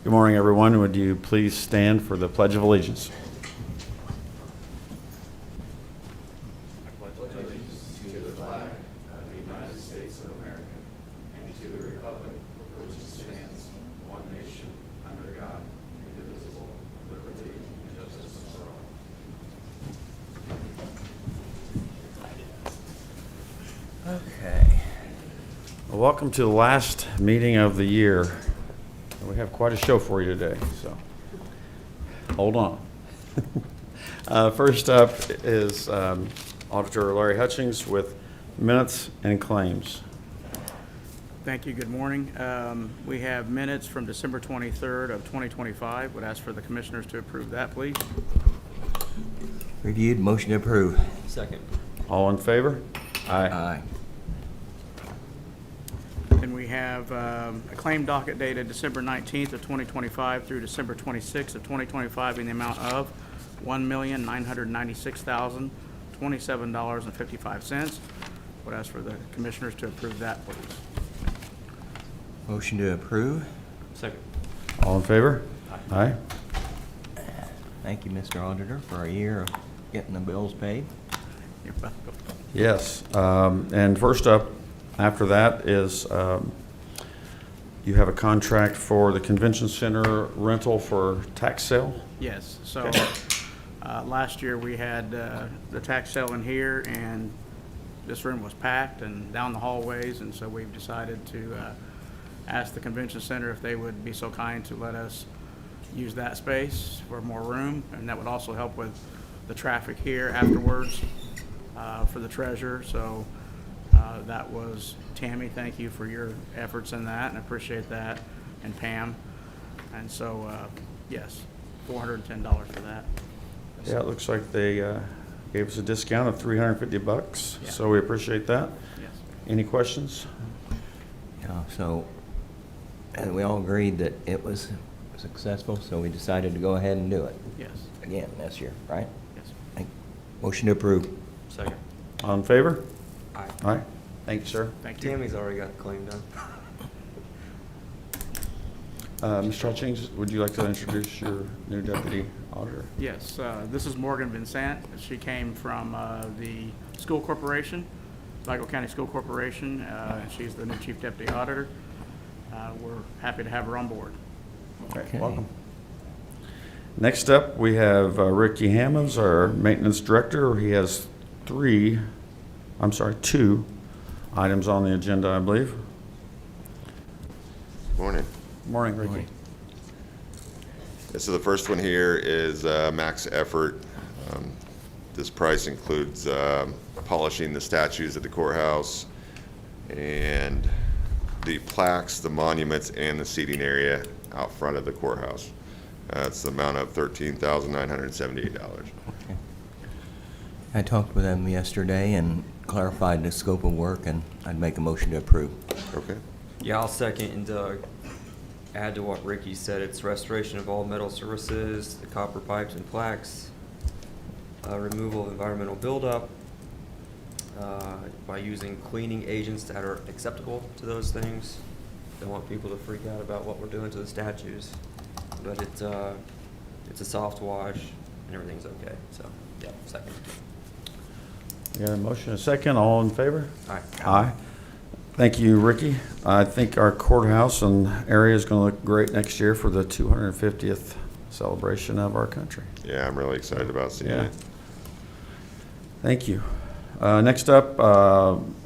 Good morning, everyone. Would you please stand for the Pledge of Allegiance? Okay. Well, welcome to the last meeting of the year. We have quite a show for you today, so hold on. First up is Auditor Larry Hutchings with minutes and claims. Thank you. Good morning. We have minutes from December 23rd of 2025. Would ask for the commissioners to approve that, please. Reviewed, motion to approve. Second. All in favor? Aye. Then we have a claim docket dated December 19th of 2025 through December 26th of 2025 in the amount of $1,996,027.55. Would ask for the commissioners to approve that, please. Motion to approve. Second. All in favor? Aye. Thank you, Mr. Auditor, for a year of getting the bills paid. You're welcome. Yes, and first up after that is you have a contract for the convention center rental for tax sale. Yes, so last year we had the tax sale in here, and this room was packed and down the hallways, and so we've decided to ask the convention center if they would be so kind to let us use that space for more room, and that would also help with the traffic here afterwards for the treasurer. So that was Tammy. Thank you for your efforts in that, and I appreciate that, and Pam. And so, yes, $410 for that. Yeah, it looks like they gave us a discount of $350, Yeah. so we appreciate that. Yes. Any questions? Yeah, so, and we all agreed that it was successful, so we decided to go ahead and do it Yes. again this year, right? Yes. Motion to approve. Second. All in favor? Aye. Aye. Thank you, sir. Thank you. Tammy's already got the claim done. Mr. Hutchings, would you like to introduce your new deputy auditor? Yes, this is Morgan Vincent. She came from the school corporation, Vigo County School Corporation. She's the new chief deputy auditor. We're happy to have her on board. Okay. Welcome. Next up, we have Ricky Hammonds, our maintenance director. He has two items on the agenda, I believe. Morning. Morning, Ricky. Morning. So the first one here is max effort. This price includes polishing the statues at the courthouse and the plaques, the monuments, and the seating area out front of the courthouse. It's the amount of $13,978. Okay. I talked with them yesterday and clarified the scope of work, and I'd make a motion to approve. Okay. Yeah, I'll second and add to what Ricky said. It's restoration of all metal surfaces, the copper pipes and plaques, removal of environmental buildup by using cleaning agents that are acceptable to those things. Don't want people to freak out about what we're doing to the statues, but it's a soft wash and everything's okay. So, yeah, second. We got a motion and a second. All in favor? Aye. Aye. Thank you, Ricky. I think our courthouse and area is going to look great next year for the 250th celebration of our country. Yeah, I'm really excited about seeing Yeah. it. Thank you. Next up,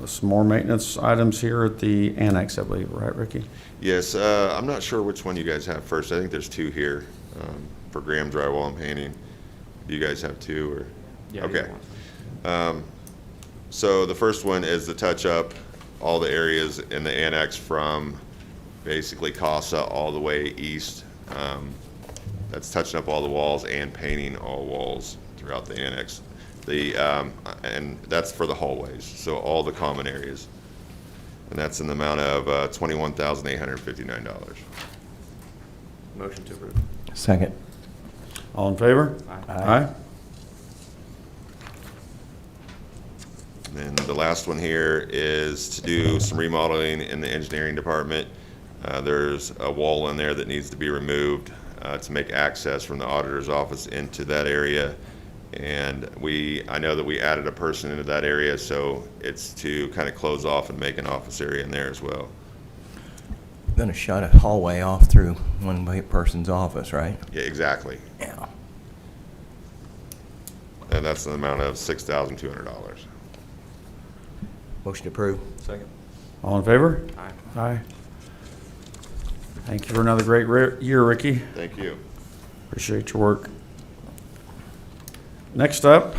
some more maintenance items here at the annex, I believe, right, Ricky? Yes, I'm not sure which one you guys have first. I think there's two here for Graham Drywall and Painting. Do you guys have two? Or? Yeah, Okay. either one. So the first one is the touch-up, all the areas in the annex from basically CASA all the way east. That's touching up all the walls and painting all walls throughout the annex. And that's for the hallways, so all the common areas. And that's in the amount of $21,859. Motion to approve. Second. All in favor? Aye. Aye. And then the last one here is to do some remodeling in the engineering department. There's a wall in there that needs to be removed to make access from the auditor's office into that area. And I know that we added a person into that area, so it's to kind of close off and make an office area in there as well. Going to shut a hallway off through one person's office, right? Yeah, exactly. Yeah. And that's the amount of $6,200. Motion approved. Second. All in favor? Aye. Aye. Thank you for another great year, Ricky. Thank you. Appreciate your work. Next up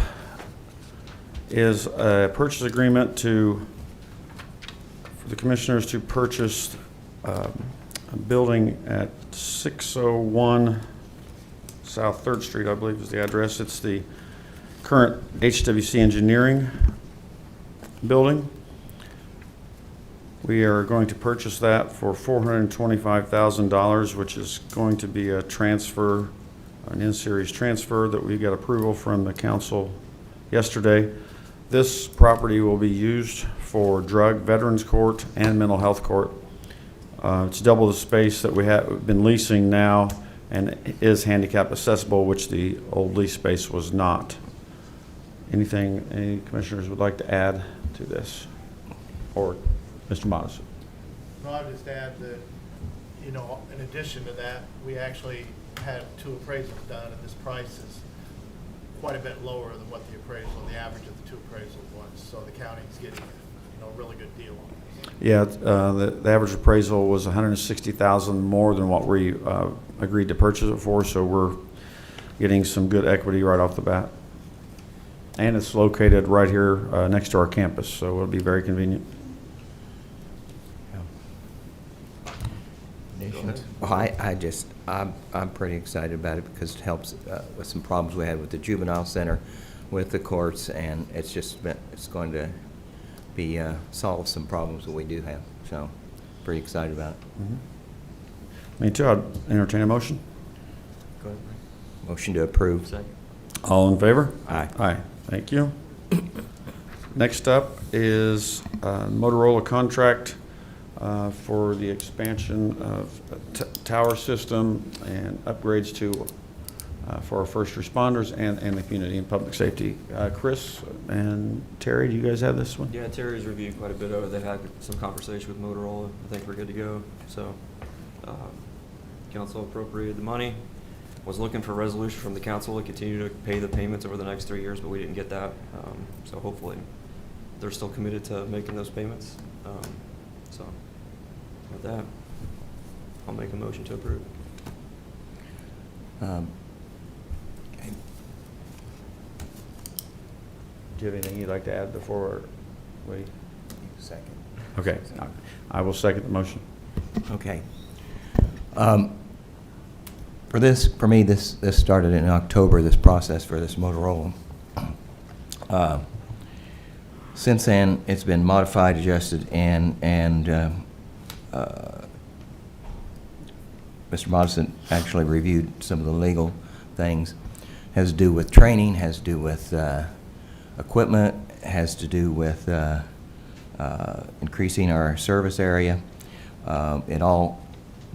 is a purchase agreement for the commissioners to purchase a building at 601 South 3rd Street, I believe is the address. It's the current HWC Engineering building. We are going to purchase that for $425,000, which is going to be a transfer, an in-series transfer that we got approval from the council yesterday. This property will be used for drug, veterans court, and mental health court. It's double the space that we have been leasing now, and is handicap accessible, which the old lease space was not. Anything any commissioners would like to add to this? Or Mr. Modison? No, I'll just add that, you know, in addition to that, we actually had 2 appraisals done, and this price is quite a bit lower than what the average of the 2 appraisals was. So the county's getting, you know, a really good deal on this. Yeah, the average appraisal was $160,000 more than what we agreed to purchase it for, so we're getting some good equity right off the bat. And it's located right here next to our campus, so it'll be very convenient. Well, I'm pretty excited about it because it helps with some problems we had with the juvenile center, with the courts, and it's going to be solve some problems that we do have. So, pretty excited about it. Me too. I'd entertain a motion. Go ahead. Motion to approve. Second. All in favor? Aye. Aye. Thank you. Next up is Motorola contract for the expansion of tower system and upgrades for our first responders and the community and public safety. Chris and Terry, do you guys have this one? Yeah, Terry's reviewed quite a bit of it. They've had some conversation with Motorola. I think we're good to go. So, council appropriated the money. Was looking for a resolution from the council to continue to pay the payments over the next 3 years, but we didn't get that. So hopefully they're still committed to making those payments. So with that, I'll make a motion to approve. Okay. Do you have anything you'd like to add before we? Second. Okay. I will second the motion. Okay. For me, this started in October, this process for this Motorola. Since then, it's been modified, adjusted, and Mr. Modison actually reviewed some of the legal things. Has to do with training, has to do with equipment, has to do with increasing our service area. It all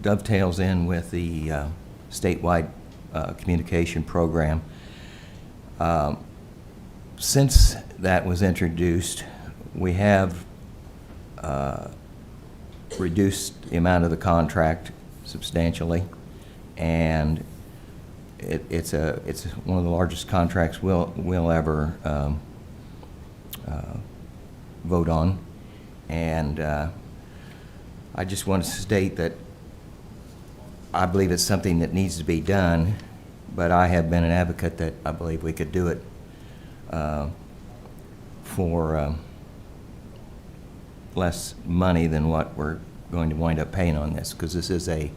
dovetails in with the statewide communication program. Since that was introduced, we have reduced the amount of the contract substantially, and it's one of the largest contracts we'll ever vote on. And I just want to state that I believe it's something that needs to be done, but I have been an advocate that I believe we could do it for less money than what we're going to wind up paying on this, because this is a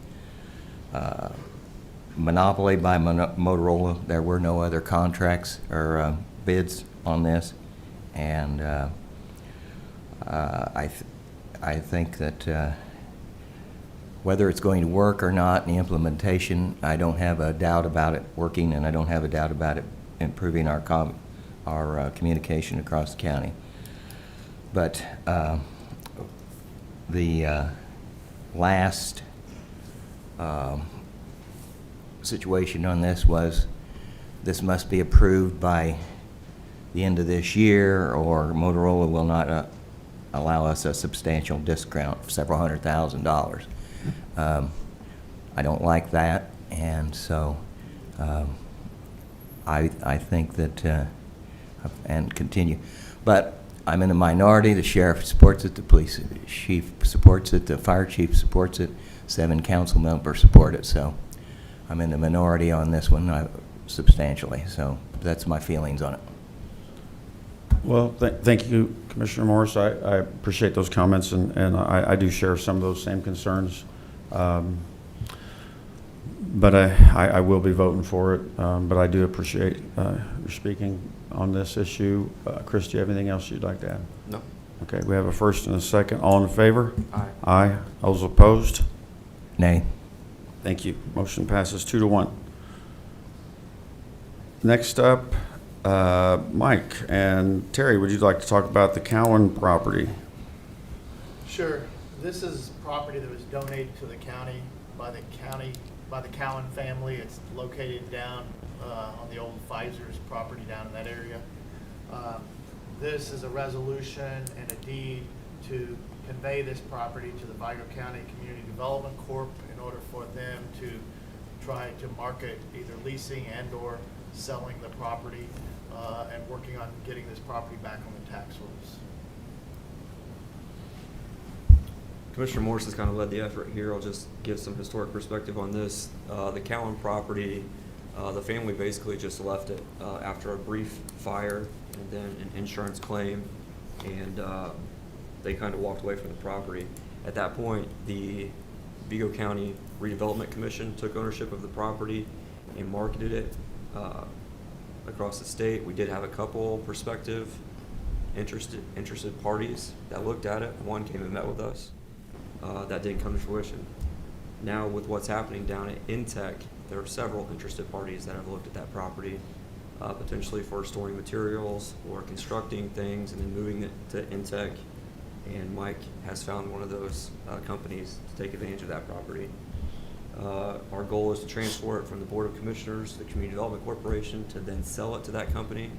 monopoly by Motorola. There were no other contracts or bids on this, and I think that whether it's going to work or not in the implementation, I don't have a doubt about it working, and I don't have a doubt about it improving our communication across the county. But the last situation on this was this must be approved by the end of this year, or Motorola will not allow us a substantial discount of several $100,000. I don't like that, and so I think that, and continue. But I'm in the minority. The sheriff supports it, the police chief supports it, the fire chief supports it, 7 council members support it. So I'm in the minority on this one substantially. So that's my feelings on it. Well, thank you, Commissioner Morris. I appreciate those comments, and I do share some of those same concerns. But I will be voting for it. But I do appreciate your speaking on this issue. Chris, do you have anything else you'd like to add? No. Okay, we have a first and a second. All in favor? Aye. Aye. Those opposed? Nay. Thank you. Motion passes 2-1. Next up, Mike and Terry, would you like to talk about the Cowan property? Sure. This is property that was donated to the county, by the Cowan family. It's located down on the old Pfizer's property down in that area. This is a resolution and a deed to convey this property to the Vigo County Community Development Corp. in order for them to try to market either leasing and or selling the property and working on getting this property back on the tax rolls. Commissioner Morris has kind of led the effort here. I'll just give some historic perspective on this. The Cowan property, the family basically just left it after a brief fire and then an insurance claim, and they kind of walked away from the property. At that point, the Vigo County Redevelopment Commission took ownership of the property and marketed it across the state. We did have a couple prospective interested parties that looked at it. One came and met with us. That didn't come to fruition. Now with what's happening down at Intech, there are several interested parties that have looked at that property, potentially for storing materials or constructing things and then moving it to Intech. And Mike has found one of those companies to take advantage of that property. Our goal is to transfer it from the Board of Commissioners to the Community Development Corporation to then sell it to that company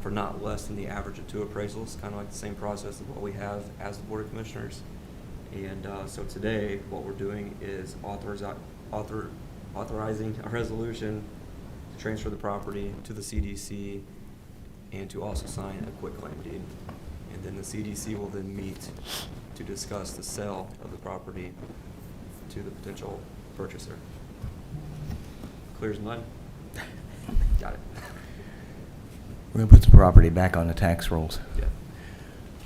for not less than the average of 2 appraisals, kind of like the same process of what we have as the Board of Commissioners. And so today, what we're doing is authorizing a resolution to transfer the property to the CDC and to also sign a quitclaim deed. And then the CDC will then meet to discuss the sale of the property to the potential purchaser. Clear as mud? Got it. We're going to put the property back on the tax rolls. Yeah.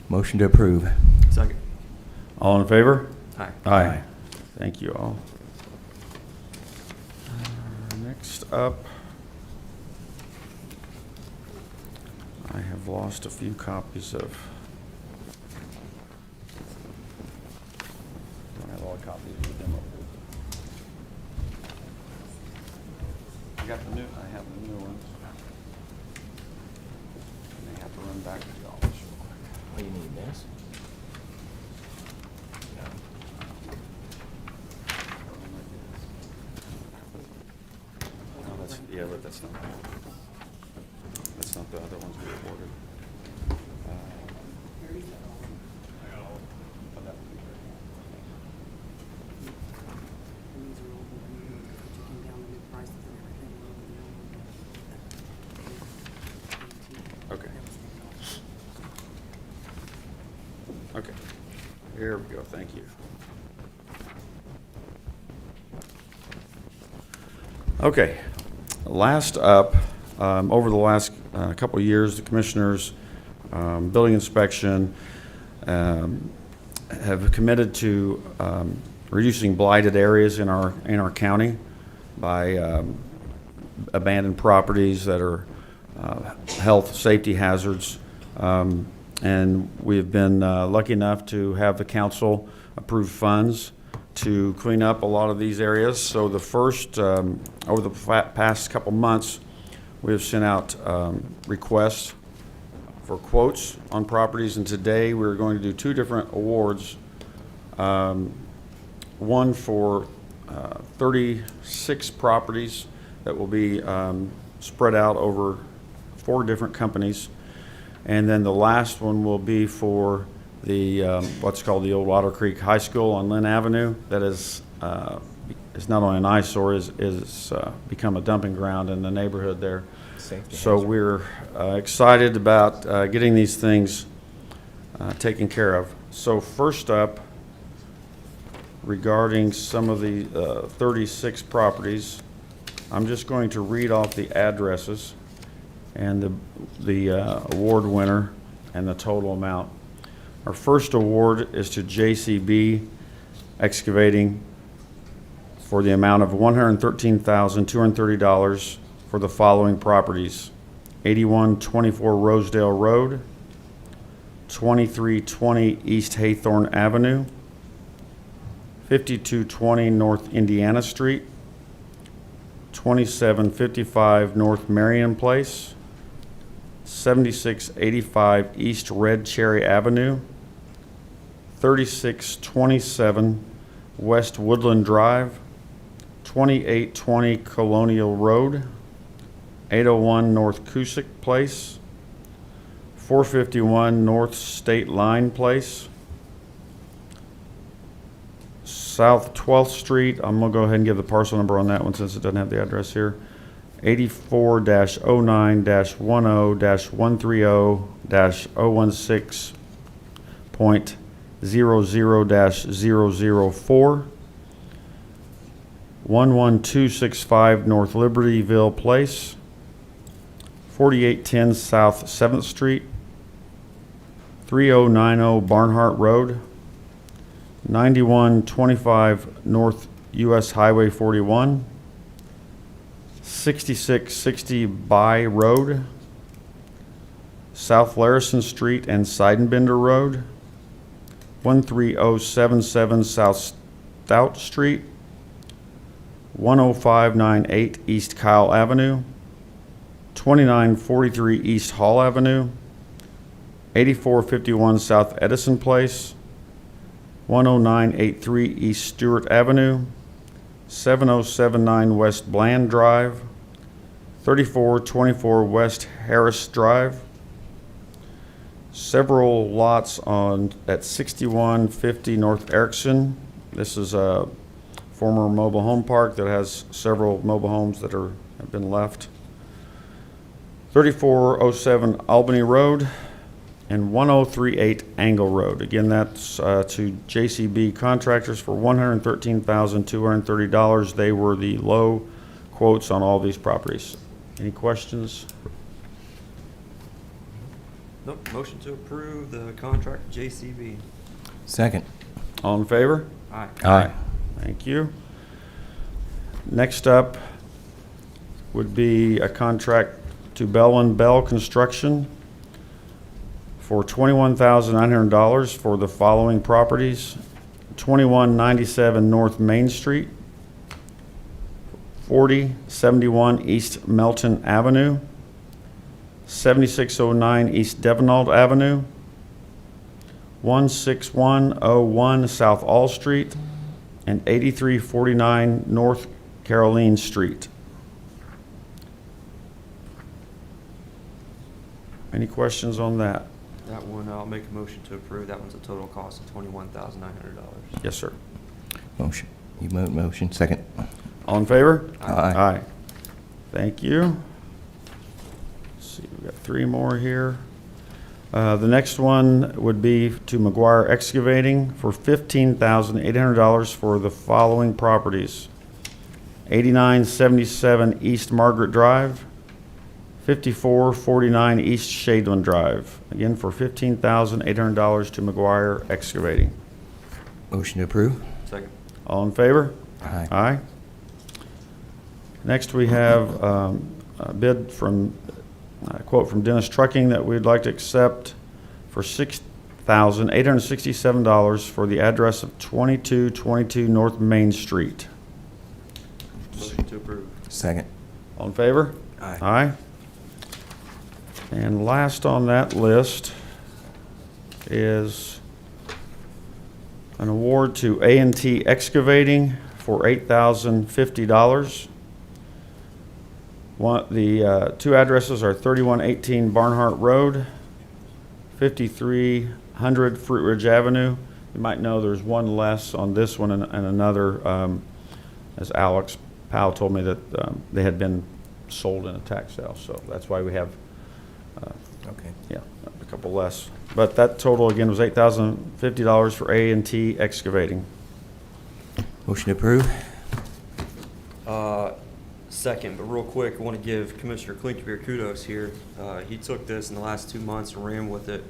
Motion to approve. Second. All in favor? Aye. Aye. Thank you all. Next up, I have lost a few copies of. Don't have all the copies of the demo. I got the new. I have the new ones. I may have to run back to the office real quick. Oh, you need this? No, yeah, but that's not the other ones we ordered. Okay. Okay. Here we go. Thank you. Okay. Last up, over the last couple of years, the commissioners, building inspection, have committed to reducing blighted areas in our county by abandoned properties that are health, safety hazards. And we've been lucky enough to have the council approve funds to clean up a lot of these areas. So the first, over the past couple months, we have sent out requests for quotes on properties, and today we're going to do 2 different awards. One for 36 properties that will be spread out over 4 different companies. And then the last one will be for the, what's called the Old Otter Creek High School on Lynn Avenue. That is not only an eyesore, is become a dumping ground in the neighborhood there. Safety So hazard. we're excited about getting these things taken care of. So first up, regarding some of the 36 properties, I'm just going to read off the addresses and the award winner and the total amount. Our first award is to JCB Excavating for the amount of $113,230 for the following properties: 8124 Rosedale Road, 2320 East Haythorne Avenue, 5220 North Indiana Street, 2755 North Marion Place, 7685 East Red Cherry Avenue, 3627 West Woodland Drive, 2820 Colonial Road, 801 North Cusick Place, 451 North State Line Place, South 12th Street. I'm going to go ahead and give the parcel number on that one since it doesn't have the address here. 84-09-10-100-016.00-004. 11265 North Libertyville Place, 4810 South 7th Street, 3090 Barnhart Road, 9125 North US Highway 41, 6660 By Road, South Larison Street and Seidenbender Road, 13077 South Stout Street, 10598 East Kyle Avenue, 2943 East Hall Avenue, 8451 South Edison Place, 10983 East Stewart Avenue, 7079 West Bland Drive, 3424 West Harris Drive, several lots at 6150 North Erickson. This is a former mobile home park that has several mobile homes that have been left. 3407 Albany Road and 1038 Angle Road. Again, that's to JCB Contractors for $113,230. They were the low quotes on all these properties. Any questions? Nope, motion to approve the contract JCB. Second. All in favor? Aye. Aye. Thank you. Next up would be a contract to Bell and Bell Construction for $21,900 for the following properties: 2197 North Main Street, 4071 East Melton Avenue, 7609 East Devonald Avenue, 16101 South All Street, and 8349 North Caroline Street. Any questions on that? That one, I'll make a motion to approve. That one's a total cost of $21,900. Yes, sir. Motion. You motion. Second. All in favor? Aye. Aye. Thank you. Let's see, we've got 3 more here. The next one would be to McGuire Excavating for $15,800 for the following properties: 8977 East Margaret Drive, 5449 East Shadeland Drive. Again, for $15,800 to McGuire Excavating. Motion to approve. Second. All in favor? Aye. Aye. Next, we have a bid from, a quote from Dennis Trucking that we'd like to accept for $6,867 for the address of 2222 North Main Street. Motion to approve. Second. All in favor? Aye. Aye. And last on that list is an award to A&T Excavating for $8,050. The two addresses are 3118 Barnhart Road, 5300 Fruit Ridge Avenue. You might know there's one less on this one and another, as Alex Powell told me that they had been sold in a tax sale. So that's why we have, Okay. yeah, a couple less. But that total again was $8,050 for A&T Excavating. Motion to approve? Second, but real quick, I want to give Commissioner Clinkerbeer kudos here. He took this in the last 2 months and ran with it.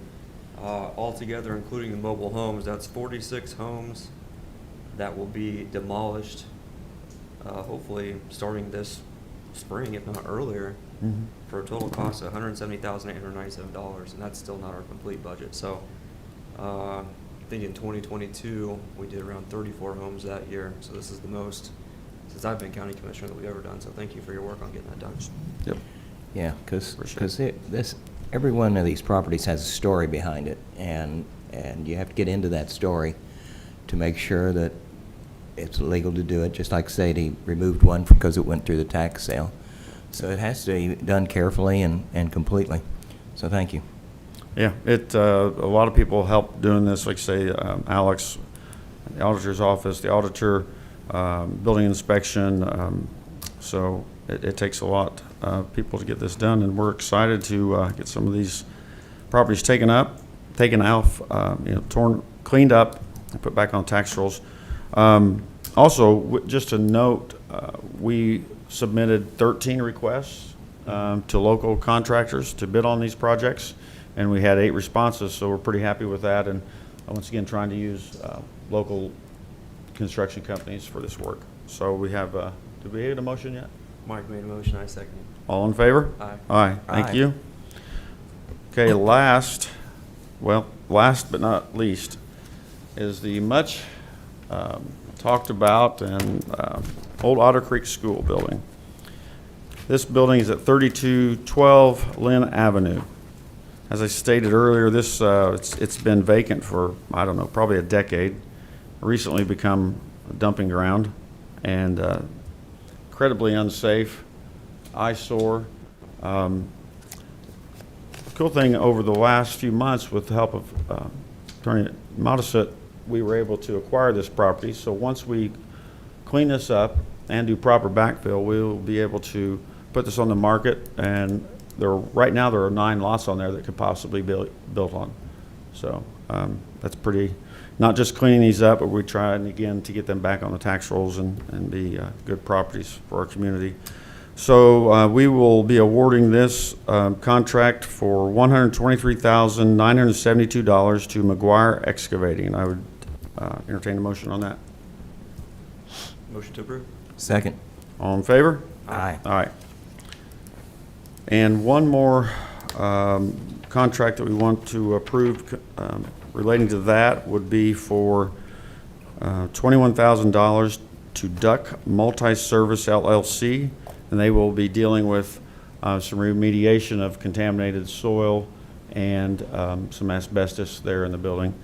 Altogether, including the mobile homes, that's 46 homes that will be demolished, hopefully starting this spring, if not earlier, for a total cost of $170,897, and that's still not our complete budget. So I think in 2022, we did around 34 homes that year, so this is the most since I've been county commissioner that we've ever done. So thank you for your work on getting that done. Yep. Yeah, because Appreciate every one of these properties has a story behind it, and you have to get into that story to make sure that it's legal to do it. Just like Sadie removed one because it went through the tax sale. So it has to be done carefully and completely. So thank you. Yeah, a lot of people help doing this, like say Alex, the auditor's office, the auditor, building inspection. So it takes a lot of people to get this done, and we're excited to get some of these properties taken off, cleaned up, and put back on tax rolls. Also, just a note, we submitted 13 requests to local contractors to bid on these projects, and we had 8 responses, so we're pretty happy with that. And once again, trying to use local construction companies for this work. So we have, did we get a motion yet? Mike made a motion, I second it. All in favor? Aye. Aye, thank Aye. you. Okay, last but not least, is the much talked about and old Otter Creek School building. This building is at 3212 Lynn Avenue. As I stated earlier, this it's been vacant for, I don't know, probably a decade. Recently become a dumping ground and incredibly unsafe, eyesore. The cool thing over the last few months, with the help of Attorney Modisett, we were able to acquire this property. So once we clean this up and do proper backfill, we will be able to put this on the market. And right now there are 9 lots on there that could possibly be built on. So that's pretty. Not just cleaning these up, but we're trying again to get them back on the tax rolls and be good properties for our community. So we will be awarding this contract for $123,972 to McGuire Excavating. I would entertain a motion on that. Motion to approve? Second. All in favor? Aye. All right. And one more contract that we want to approve relating to that would be for $21,000 to Duck Multi-Service LLC, and they will be dealing with some remediation of contaminated soil and some asbestos there in the building.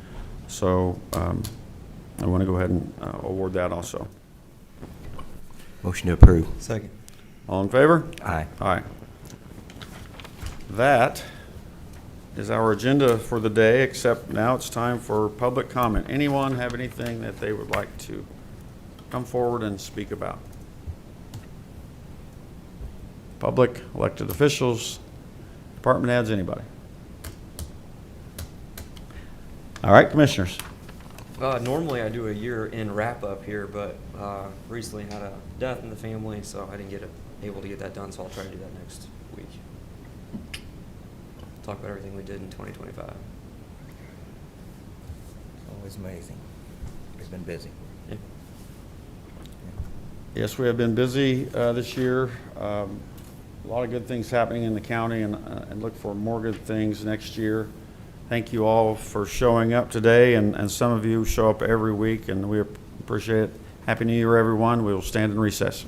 So I want to go ahead and award that also. Motion to approve. Second. All in favor? Aye. Aye. That is our agenda for the day, except now it's time for public comment. Anyone have anything that they would like to come forward and speak about? Public, elected officials, department heads, anybody? All right, commissioners. Normally I do a year-end wrap-up here, but recently had a death in the family, so I didn't able to get that done, so I'll try to do that next week. Talk about everything we did in 2025. Always amazing. We've been busy. Yeah. Yes, we have been busy this year. A lot of good things happening in the county, and look for more good things next year. Thank you all for showing up today, and some of you show up every week, and we appreciate it. Happy New Year, everyone. We will stand in recess.